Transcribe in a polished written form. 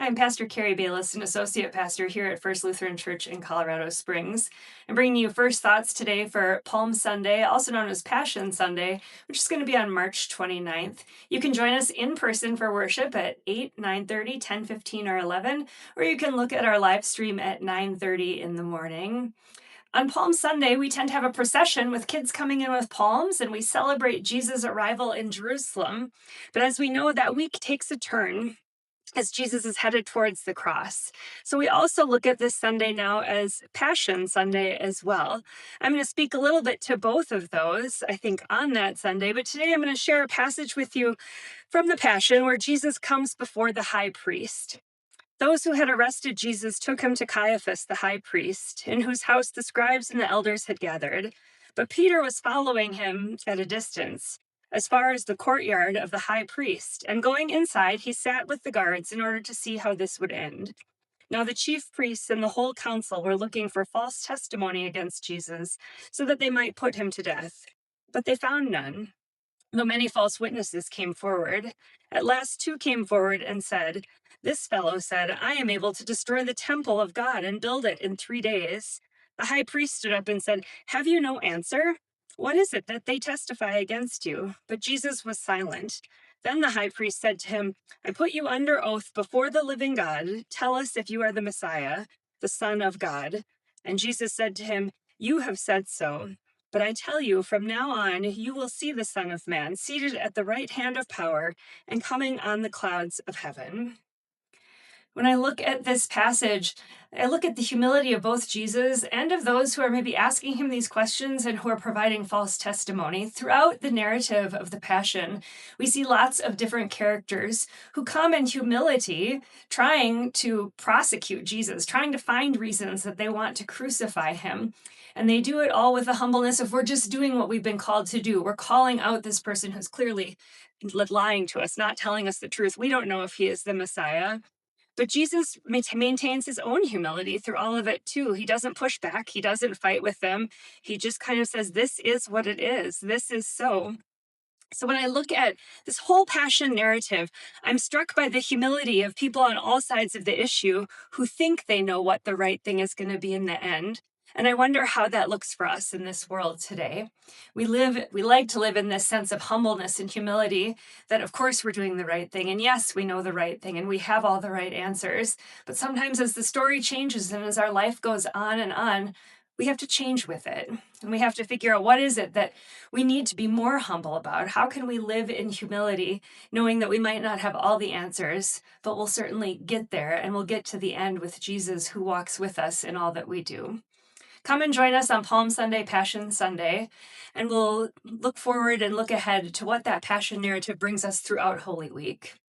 I'm Pastor Carrie Baylis, an associate pastor here at First Lutheran Church in Colorado Springs. I'm bringing you first thoughts today for Palm Sunday, also known as Passion Sunday, which is going to be on March 29th. You can join us in person for worship at 8, 9:30, 10:15, or 11, or you can look at our live stream at 9:30 in the morning. On Palm Sunday, we tend to have a procession with kids coming in with palms, and we celebrate Jesus' arrival in Jerusalem. But as we know, that week takes a turn as Jesus is headed towards the cross. So we also look at this Sunday now as Passion Sunday as well. I'm going to speak a little bit to both of those, I think, on that Sunday, but today I'm going to share a passage with you from the Passion where Jesus comes before the high priest. Those who had arrested Jesus took him to Caiaphas, the high priest, in whose house the scribes and the elders had gathered. But Peter was following him at a distance, as far as the courtyard of the high priest, and going inside, he sat with the guards in order to see how this would end. Now the chief priests and the whole council were looking for false testimony against Jesus, so that they might put him to death. But they found none, though many false witnesses came forward. At last, two came forward and said, "This fellow said, I am able to destroy the temple of God and build it in 3 days." The high priest stood up and said, "Have you no answer? What is it that they testify against you?" But Jesus was silent. Then the high priest said to him, "I put you under oath before the living God. Tell us if you are the Messiah, the Son of God." And Jesus said to him, "You have said so. But I tell you, from now on, you will see the Son of Man seated at the right hand of power and coming on the clouds of heaven." When I look at this passage, I look at the humility of both Jesus and of those who are maybe asking him these questions and who are providing false testimony. Throughout the narrative of the Passion, we see lots of different characters who come in humility, trying to prosecute Jesus, trying to find reasons that they want to crucify him. And they do it all with the humbleness of, we're just doing what we've been called to do. We're calling out this person who's clearly lying to us, not telling us the truth. We don't know if he is the Messiah. But Jesus maintains his own humility through all of it, too. He doesn't push back. He doesn't fight with them. He just kind of says, this is what it is. This is so. So when I look at this whole Passion narrative, I'm struck by the humility of people on all sides of the issue who think they know what the right thing is going to be in the end. And I wonder how that looks for us in this world today. We like to live in this sense of humbleness and humility that, of course, we're doing the right thing. And yes, we know the right thing and we have all the right answers. But sometimes as the story changes and as our life goes on, we have to change with it. And we have to figure out, what is it that we need to be more humble about? How can we live in humility, knowing that we might not have all the answers, but we'll certainly get there and we'll get to the end with Jesus who walks with us in all that we do. Come and join us on Palm Sunday, Passion Sunday, and we'll look forward and look ahead to what that Passion narrative brings us throughout Holy Week.